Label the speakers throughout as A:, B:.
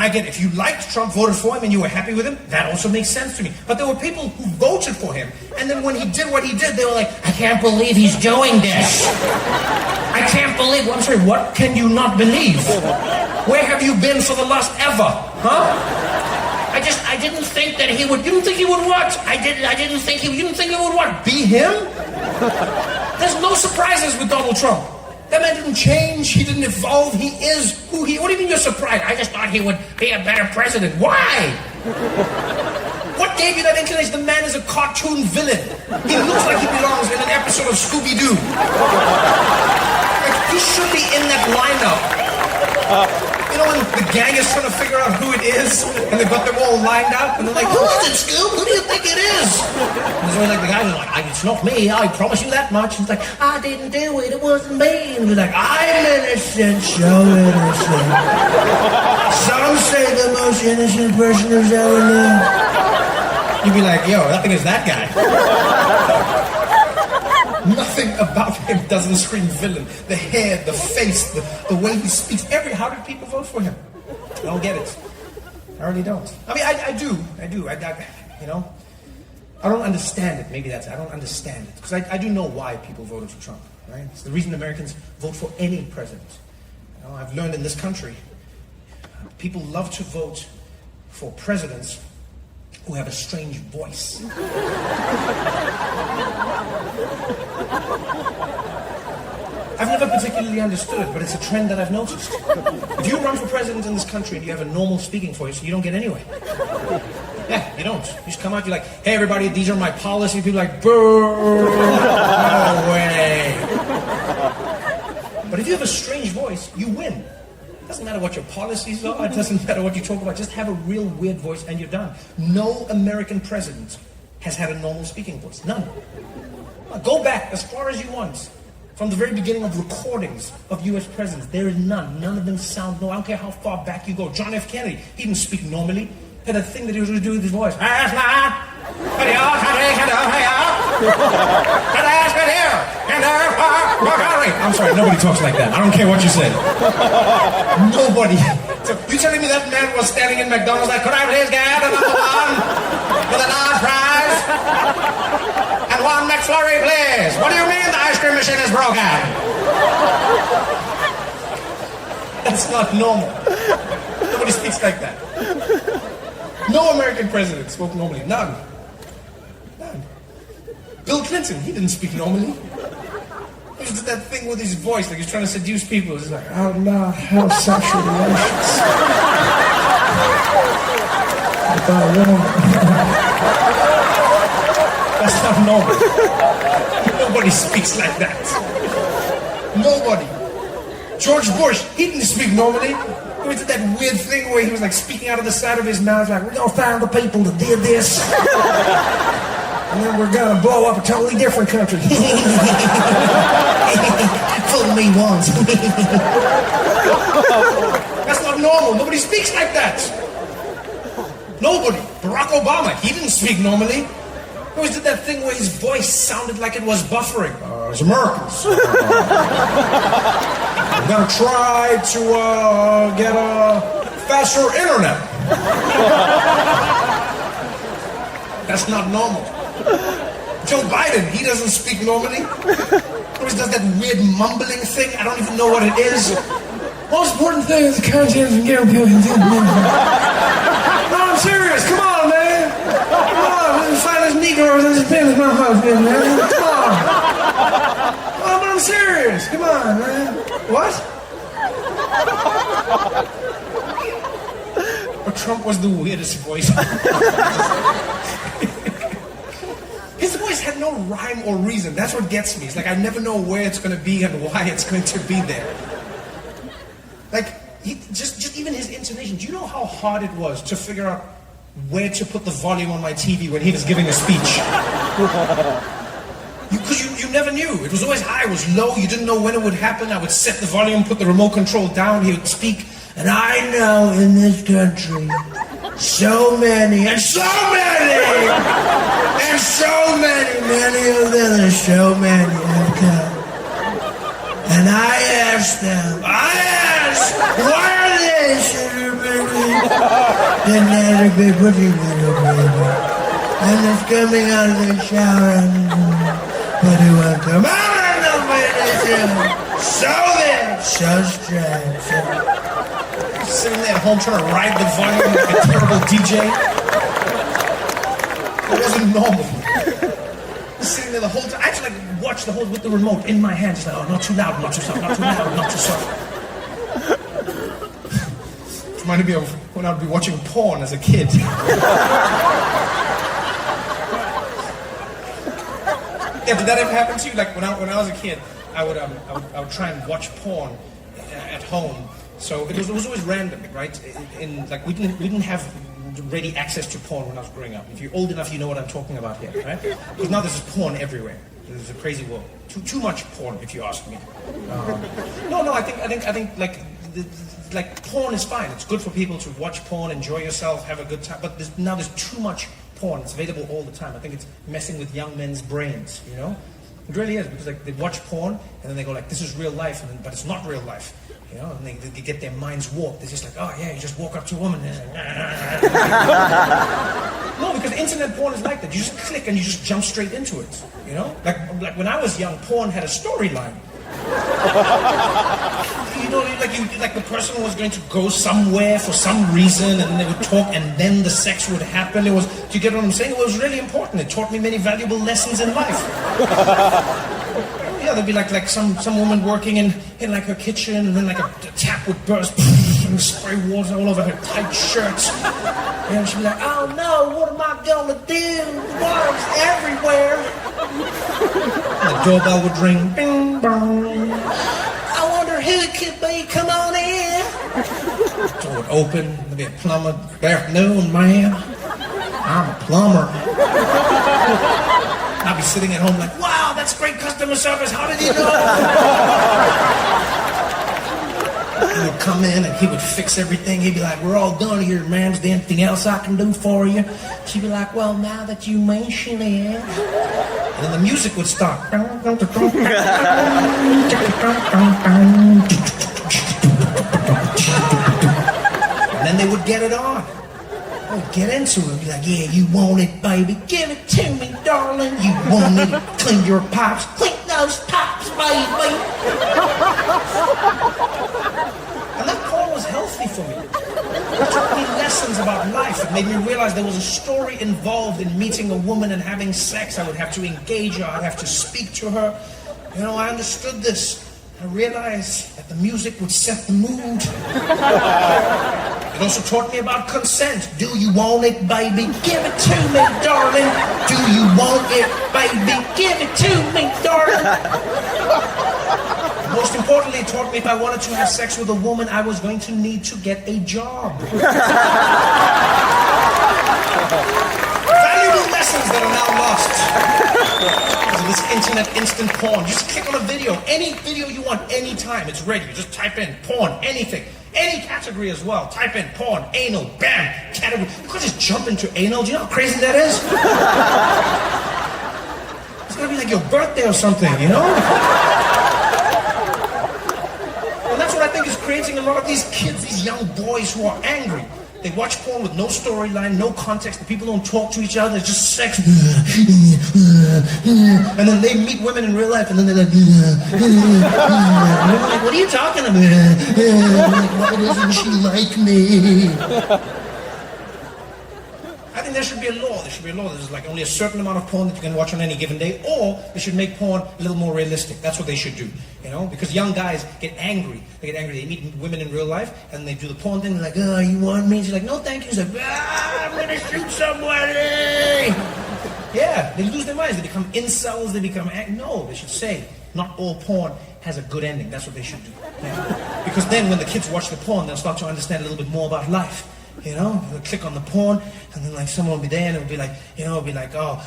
A: I get it. If you liked Trump, voted for him, and you were happy with him, that also makes sense to me. But there were people who voted for him, and then when he did what he did, they were like, I can't believe he's doing this. I can't believe, well, I'm sorry, what can you not believe? Where have you been for the last ever? Huh? I didn't think that he would, you didn't think he would what? You didn't think he would what? Be him? There's no surprises with Donald Trump. That man didn't change, he didn't evolve, he is who he, what do you mean you're surprised? I just thought he would be a better president. Why? What gave you that inclination? The man is a cartoon villain. He looks like he belongs in an episode of Scooby-Doo. Like, he should be in that lineup. You know when the gang is trying to figure out who it is, and they've got them all lined up, and they're like, who is it, Scoob? Who do you think it is? And there's always like the guys are like, it's not me, I promise you that much. And it's like, I didn't do it, it wasn't me. And he's like, I'm innocent, so innocent. Some say the most innocent person who's ever lived. You'd be like, yo, nothing is that guy. Nothing about him doesn't scream villain. The hair, the face, the way he speaks. How did people vote for him? I don't get it. I really don't. I mean, I do. You know, I don't understand it. Maybe that's it. I don't understand it. Because I do know why people voted for Trump, right? It's the reason Americans vote for any president. You know, I've learned in this country, people love to vote for presidents who have a strange voice. I've never particularly understood it, but it's a trend that I've noticed. If you run for president in this country and you have a normal speaking voice, you don't get anywhere. Yeah, you don't. You just come out, you're like, hey everybody, these are my policies. People are like, burr, no way. But if you have a strange voice, you win. It doesn't matter what your policies are, it doesn't matter what you talk about, just have a real weird voice and you're done. No American president has had a normal speaking voice. None. Go back as far as you want. From the very beginning of recordings of U.S. presidents, there is none. None of them sound normal. I don't care how far back you go. John F. Kennedy, he didn't speak normally. He had a thing that he was going to do with his voice. I'm sorry, nobody talks like that. I don't care what you say. Nobody. So you telling me that man was standing in McDonald's like, could I please get a number one with a large fries? And one McFlurry, please. What do you mean the ice cream machine is broken? That's not normal. Nobody speaks like that. No American president spoke normally. None. Bill Clinton, he didn't speak normally. He just did that thing with his voice, like he's trying to seduce people. He's like, oh no, have sexual relations. That's not normal. Nobody speaks like that. Nobody. George Bush, he didn't speak normally. He did that weird thing where he was like speaking out of the side of his mouth, like, we're gonna find the people that did this. And then we're gonna blow up a totally different country. Fool me once. That's not normal. Nobody speaks like that. Nobody. Barack Obama, he didn't speak normally. He always did that thing where his voice sounded like it was buffering. As Americans, we're gonna try to get a faster internet. That's not normal. Joe Biden, he doesn't speak normally. He always does that weird mumbling thing. I don't even know what it is. Most important thing is the content and get people can do. No, I'm serious. Come on, man. Come on, let's find this Negro in this pen in my house, man. Come on. Oh, but I'm serious. Come on, man. What? But Trump was the weirdest voice. His voice had no rhyme or reason. That's what gets me. It's like I never know where it's going to be and why it's going to be there. Like, just even his intonation. Do you know how hard it was to figure out where to put the volume on my TV when he was giving a speech? Because you never knew. It was always high, it was low. You didn't know when it would happen. I would set the volume, put the remote control down. He would speak. And I know in this country, so many of them, there's so many have come. And I asked, why are they celebrating
B: Then that'll be pretty little baby. And it's coming out of the shower and but it will come out of the baby. So then, so strange.
A: Sitting there at home trying to ride the volume like a terrible DJ. It wasn't normal. Sitting there the whole time. I actually like watch the whole with the remote in my hand. Just like, oh, not too loud, not too soft, not too loud, not too soft. It reminded me of when I would be watching porn as a kid. Yeah, did that ever happen to you? Like when I was a kid, I would try and watch porn at home. So it was always random, right? Like we didn't have ready access to porn when I was growing up. If you're old enough, you know what I'm talking about here, right? Because now there's porn everywhere. There's a crazy world. Too much porn, if you ask me. No. I think like porn is fine. It's good for people to watch porn, enjoy yourself, have a good time. But now there's too much porn. It's available all the time. I think it's messing with young men's brains. You know, it really is, because like they watch porn and then they go like, "This is real life," but it's not real life. You know, and they get their minds warped. They're just like, "Oh yeah, you just walk up to a woman." And like, no, because internet porn is like that. You just click and you just jump straight into it. You know, like when I was young, porn had a storyline. You know, like the person was going to go somewhere for some reason, and they would talk, and then the sex would happen. Do you get what I'm saying? It was really important. It taught me many valuable lessons in life. Yeah, there'd be like some woman working in like her kitchen, and then like a tap would burst and spray water all over her tight shirts. And she'd be like, "Oh no, what am I gonna do? Water's everywhere." And the doorbell would ring. Bing bong. "I wonder who it could be. Come on in." The door would open. There'd be a plumber. "Good afternoon, ma'am. I'm a plumber." I'd be sitting at home like, "Wow, that's great customer service. How did you know?" He would come in and he would fix everything. He'd be like, "We're all done here, ma'am. Is there anything else I can do for you?" She'd be like, "Well, now that you mention it." And then the music would start. And then they would get it on. I would get into it, be like, "Yeah, you want it, baby. Give it to me, darling. You want it. Clean your pipes. Clean those pipes, baby." And that porn was healthy for me. It taught me lessons about life. It made me realize there was a story involved in meeting a woman and having sex. I would have to engage her. I'd have to speak to her. You know, I understood this. I realized that the music would set the mood. It also taught me about consent. Do you want it, baby? Give it to me, darling. Do you want it, baby? Give it to me, darling. Most importantly, it taught me if I wanted to have sex with a woman, I was going to need to get a job. Valuable lessons that are now lost. This internet instant porn. You just click on a video, any video you want, anytime, it's ready. You just type in porn, anything, any category as well. Type in porn, anal, bam, category. You could just jump into anal. Do you know how crazy that is? It's gonna be like your birthday or something, you know? And that's what I think is creating a lot of these kids, these young boys who are angry. They watch porn with no storyline, no context. The people don't talk to each other. It's just sex. And then they meet women in real life, and then they're like, and they're like, "What are you talking about?" Like, "Why doesn't she like me?" I think there should be a law. There should be a law. There's like only a certain amount of porn that you can watch on any given day, or they should make porn a little more realistic. That's what they should do, you know? Because young guys get angry. They meet women in real life, and they do the porn thing. They're like, "Oh, you want me?" She's like, "No, thank you." He's like, "I'm gonna shoot somebody." Yeah, they lose their minds. They become incels. They become no. They should say, not all porn has a good ending. That's what they should do. Yeah. Because then, when the kids watch the porn, they'll start to understand a little bit more about life. You know, they'll click on the porn, and then like someone will be there, and it'll be like, you know, it'll be like, "Oh,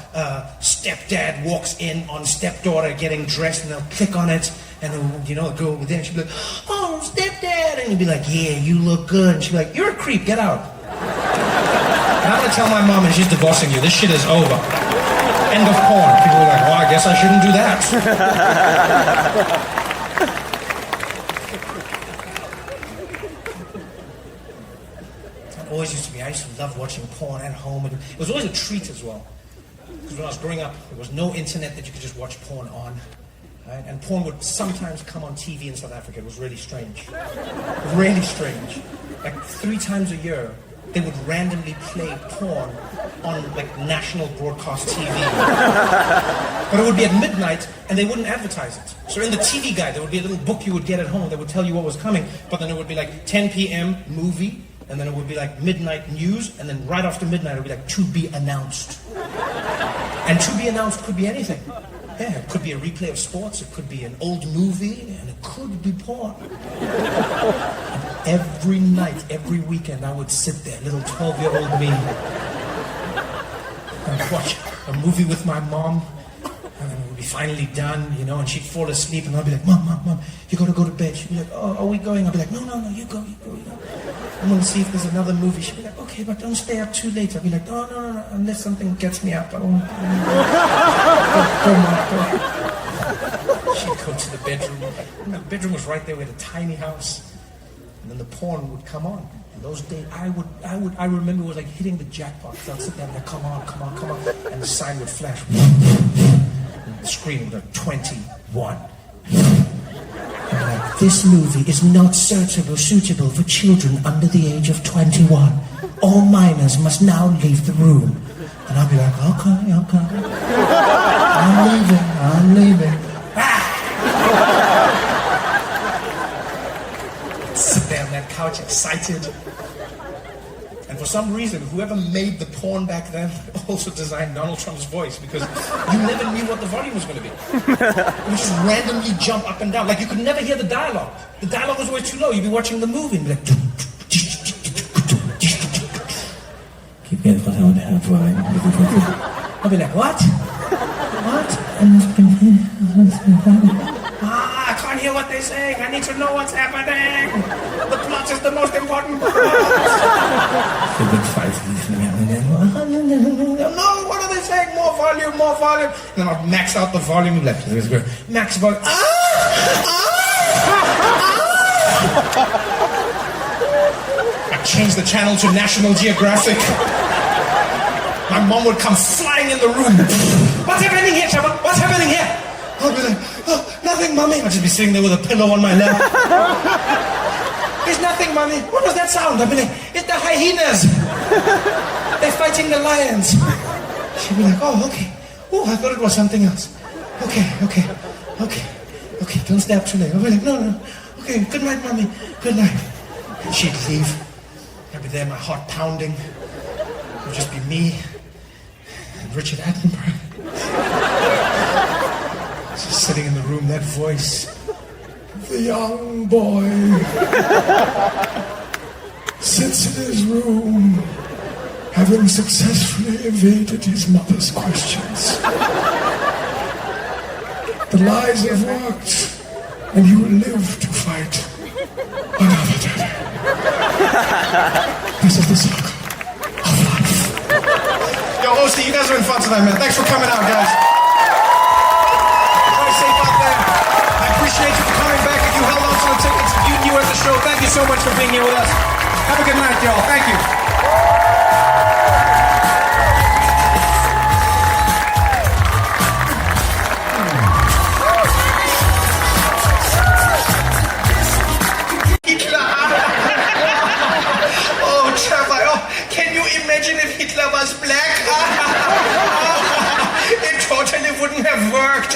A: stepdad walks in on stepdaughter getting dressed," and they'll click on it, and then, you know, the girl will be there, and she'll be like, "Oh, stepdad," and he'll be like, "Yeah, you look good," and she'll be like, "You're a creep, get out." And I'm gonna tell my mom, and she's divorcing you. This shit is over. End of porn. People are like, "Oh, I guess I shouldn't do that." always used to be, I used to love watching porn at home. It was always a treat as well. Because when I was growing up, there was no internet that you could just watch porn on. Right? And porn would sometimes come on TV in South Africa. It was really strange. Really strange. Like 3 times a year, they would randomly play porn on like national broadcast TV. But it would be at midnight and they wouldn't advertise it. So in the TV guide, there would be a little book you would get at home that would tell you what was coming. But then it would be like 10 p.m. movie, and then it would be like midnight news, and then right after midnight it would be like to be announced. And to be announced could be anything. Yeah, it could be a replay of sports, it could be an old movie, and it could be porn. And every night, every weekend, I would sit there, little 12-year-old me, and watch a movie with my mom, and then it would be finally done, you know, and she'd fall asleep, and I'd be like, Mom, you gotta go to bed. She'd be like, oh, are we going? I'd be like, no, you go. I'm gonna see if there's another movie. She'd be like, okay, but don't stay up too late. I'd be like, no, unless something gets me up. I won't. Go. She'd go to the bedroom. And the bedroom was right there. We had a tiny house. And then the porn would come on. And those days, I remember it was like hitting the jackpot. So I'd sit there and like, come on. And the sign would flash. And the screen would like, 21. Like, this movie is not suitable for children under the age of 21. All minors must now leave the room. And I'll be like, okay. I'm leaving. Sit there on that couch excited. And for some reason, whoever made the porn back then also designed Donald Trump's voice, because you never knew what the volume was going to be. It would just randomly jump up and down. Like you could never hear the dialogue. The dialogue was always too low. You'd be watching the movie and be like... Keep getting what I want to have volume. I'll be like, what? I can't hear what they're saying. I need to know what's happening. The plot is the most important part. No, what are they saying? More volume. Then I'll max out the volume. Max volume. I changed the channel to National Geographic. My mom would come flying in the room. What's happening here, Trevor? What's happening here? I'll be like, oh, nothing, Mommy. I'll just be sitting there with a pillow on my lap. There's nothing, Mommy. What was that sound? I'll be like, it's the hyenas. They're fighting the lions. She'll be like, oh, okay. Oh, I thought it was something else. Okay. Don't stay up too late. I'll be like, no. Okay, good night, Mommy. Good night. And she'd leave. I'd be there, my heart pounding. It would just be me and Richard Attenborough. Just sitting in the room, that voice. The young boy sits in his room, having successfully evaded his mother's questions. The lies have worked, and he will live to fight another day. This is the circle of life. Yo, Osti, you guys are in fun tonight, man. Thanks for coming out, guys. Drive safe out there. I appreciate you for coming back. If you held on to the tickets, if you knew at the show, thank you so much for being here with us. Have a good night, y'all. Thank you. Imagine if Hitler was black. It totally wouldn't have worked.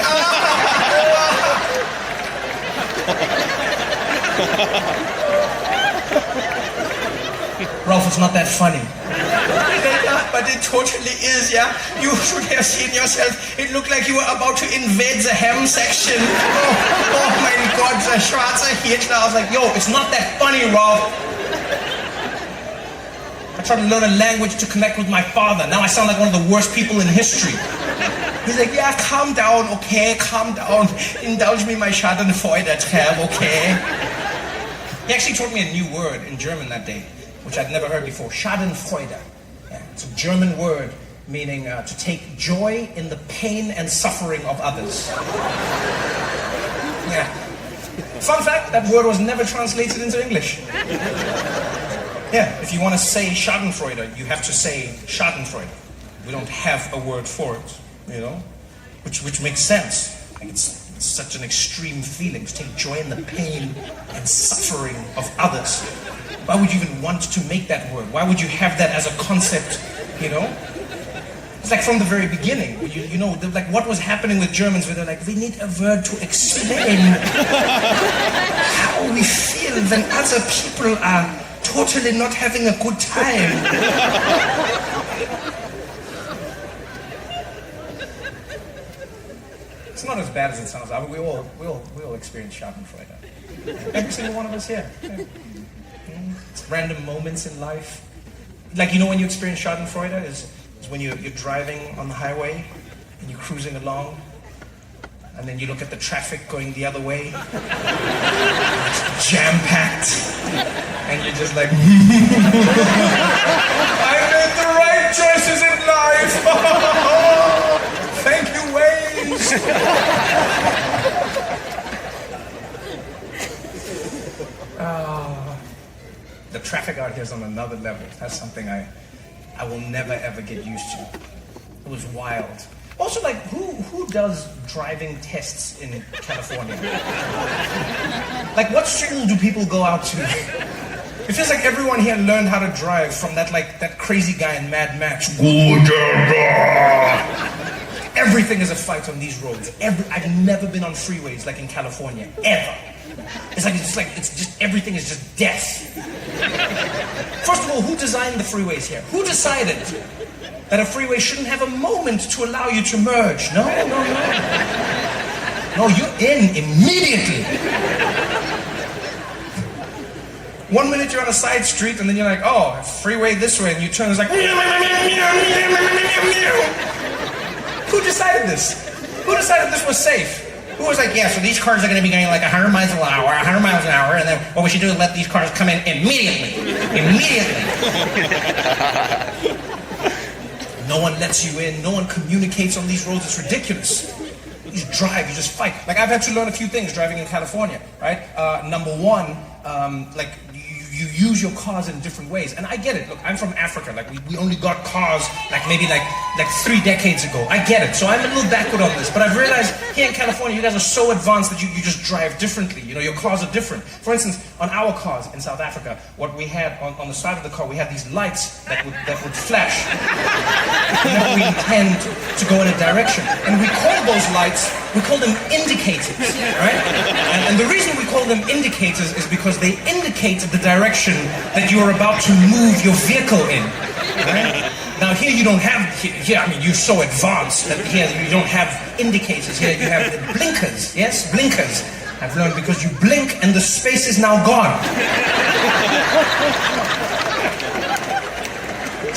A: Ralph, it's not that funny. But it totally is, yeah? You should have seen yourself. It looked like you were about to invade the ham section. Oh my God, the Schwarzer Hitler. I was like, yo, it's not that funny, Ralph. I tried to learn a language to connect with my father. Now I sound like one of the worst people in history. He's like, yeah, calm down, okay, calm down. Indulge me my Schadenfreude, Trev, okay? He actually taught me a new word in German that day, which I'd never heard before. Schadenfreude. Yeah, it's a German word meaning to take joy in the pain and suffering of others. Yeah. Fun fact, that word was never translated into English. Yeah, if you want to say Schadenfreude, you have to say Schadenfreude. We don't have a word for it, you know, which makes sense. Like it's such an extreme feeling to take joy in the pain and suffering of others. Why would you even want to make that word? Why would you have that as a concept, you know? It's like from the very beginning, you know, like what was happening with Germans where they're like, we need a word to explain how we feel when other people are totally not having a good time. It's not as bad as it sounds. I mean, we all experience Schadenfreude. Every single one of us here. Yeah. It's random moments in life. Like, you know when you experience Schadenfreude is when you're driving on the highway and you're cruising along and then you look at the traffic going the other way. It's jam-packed. And you're just like, I made the right choices in life. Thank you, Waze. The traffic out here is on another level. That's something I will never ever get used to. It was wild. Also, like, who does driving tests in California? Like, what school do people go out to? It feels like everyone here learned how to drive from that crazy guy in Mad Max. Everything is a fight on these roads. I've never been on freeways like in California, ever. It's just everything is just death. First of all, who designed the freeways here? Who decided that a freeway shouldn't have a moment to allow you to merge? No. No, you're in immediately. 1 minute you're on a side street and then you're like, oh, freeway this way, and you turn, it's like, who decided this? Who decided this was safe? Who was like, yeah, so these cars are going to be going like 100 miles an hour, and then what we should do is let these cars come in immediately. No one lets you in, no one communicates on these roads, it's ridiculous. You just drive, you just fight. Like, I've had to learn a few things driving in California, right? Number one, you use your cars in different ways. And I get it. Look, I'm from Africa. Like, we only got cars maybe 3 decades ago. I get it. So I'm a little backward on this. But I've realized here in California, you guys are so advanced that you just drive differently. You know, your cars are different. For instance, on our cars in South Africa, what we had on the side of the car, we had these lights that would flash whenever we intend to go in a direction. And we call those lights, we call them indicators, right? And the reason we call them indicators is because they indicate the direction that you are about to move your vehicle in, right? Now here you don't have, I mean, you're so advanced that here you don't have indicators. Here you have blinkers, yes? Blinkers. I've learned because you blink and the space is now gone.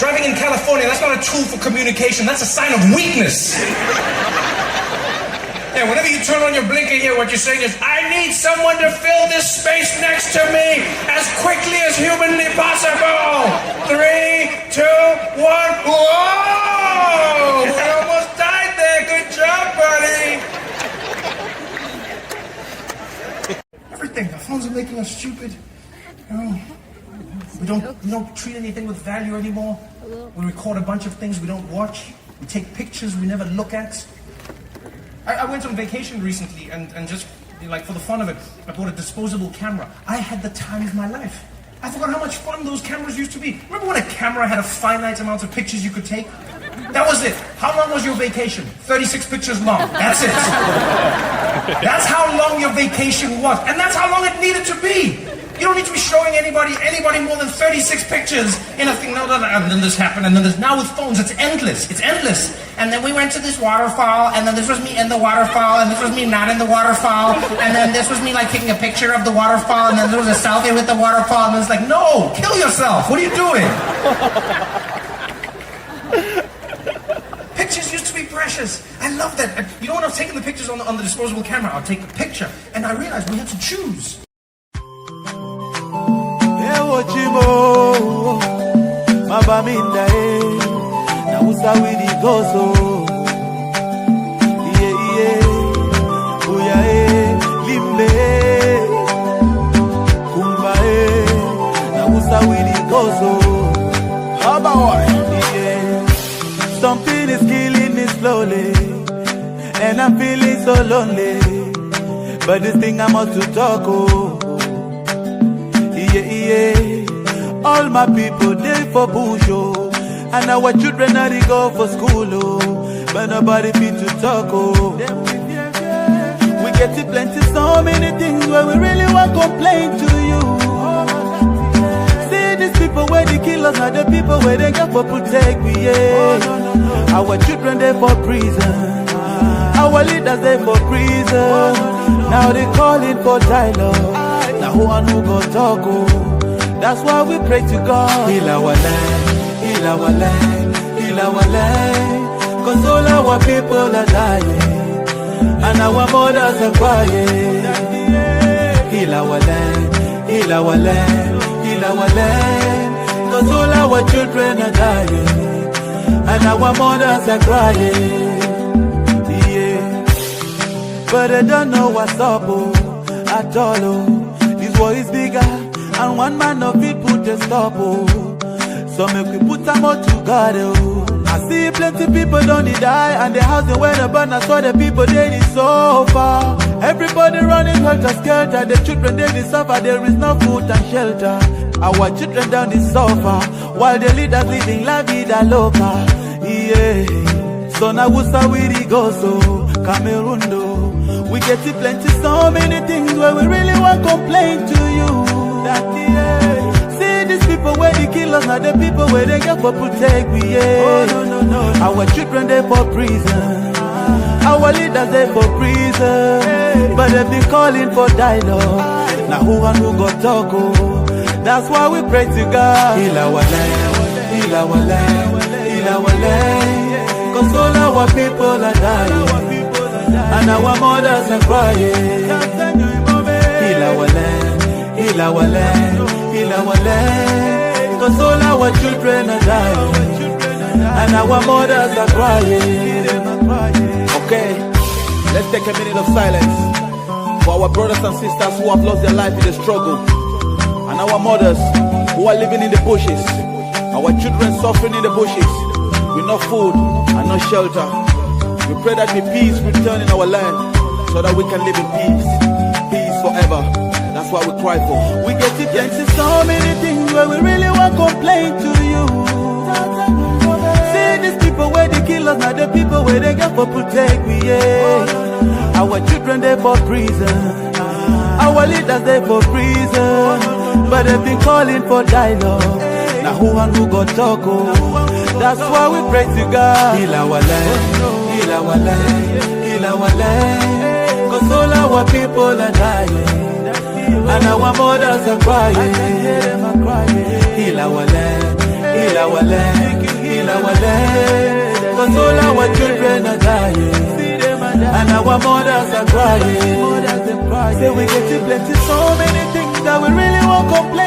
A: Driving in California, that's not a tool for communication, that's a sign of weakness. Yeah, whenever you turn on your blinker here, what you're saying is, I need someone to fill this space next to me as quickly as humanly possible. 3, 2, 1, whoa! We almost died there, good job, buddy. Everything, the phones are making us stupid. We don't treat anything with value anymore. We record a bunch of things we don't watch. We take pictures we never look at. I went on vacation recently and just, like, for the fun of it, I bought a disposable camera. I had the time of my life. I forgot how much fun those cameras used to be. Remember when a camera had a finite amount of pictures you could take? That was it. How long was your vacation? 36 pictures long. That's it. That's how long your vacation was. And that's how long it needed to be. You don't need to be showing anybody more than 36 pictures in a thing. No, and then this happened, and then this. Now with phones, it's endless. It's endless. And then we went to this waterfall, and then this was me in the waterfall, and this was me not in the waterfall, and then this was me like taking a picture of the waterfall, and then there was a selfie with the waterfall, and it's like, no, kill yourself. What are you doing? Pictures used to be precious. I love that. You know when I was taking the pictures on the disposable camera, I'll take a picture, and I realized we had to choose.
C: Chimo mabaminda na usawidi gozo iye uya limbe kumba na usawidi goes so. How about yeah. Something is killing me slowly, and I'm feeling so lonely. But this thing I must to talk oh. Yeah. All my people they for bush oh, and our children are they go for school oh. But nobody fit to talk oh. We get to plenty so many things where we really want to complain to you. See these people where they kill us, not the people where they got for protect we yeah. Our children they for prison, our leaders they for prison. Now they calling for dialogue. Now who and who go talk oh. That's why we pray to God. Heal our land, heal our land, heal our land. Cause all our people are dying, and our mothers are crying. Heal our land, heal our land, heal our land. Cause all our children are dying, and our mothers are crying. Yeah. But I don't know what's up oh, at all oh. This war is bigger, and one man of it put a stop oh. So make we put them all together oh. I see plenty people don't die, and the house they went up and I saw the people they need so far. Everybody running helter skelter, the children they need suffer, there is no food and shelter. Our children down the suffer, while the leaders living la vida loca. Yeah. So now we start with the go so Cameroon do. We get to plenty so many things where we really want to complain to you. That yeah. See these people where they kill us, not the people where they get for protect we yeah. Oh, no. Our children they for prison, our leaders they for prison. Hey. But they be calling for dialogue. Now who and who go talk oh. That's why we pray to God. Heal our land, heal our land, heal our land. Cause all our people are dying, and our mothers are crying. Heal our land, heal our land, heal our land. Cause all our children are dying, and our mothers are crying.
D: Okay, let's take a minute of silence for our brothers and sisters who have lost their life in the struggle, and our mothers who are living in the bushes, our children suffering in the bushes with no food and no shelter. We pray that the peace return in our land so that we can live in peace, peace forever. That's what we cry for.
C: We get to plenty so many things where we really want to complain to you. See these people where they kill us, not the people where they get for protect we yeah. Our children they for prison, our leaders they for prison. But they've been calling for dialogue. Now who and who go talk oh. That's why we pray to God. Heal our land, heal our land, heal our land. Cause all our people are dying, and our mothers are crying. Heal our land, heal our land, heal our land. Cause all our children are dying, and our mothers are crying. Say we get to plenty so many things that we really won't complain.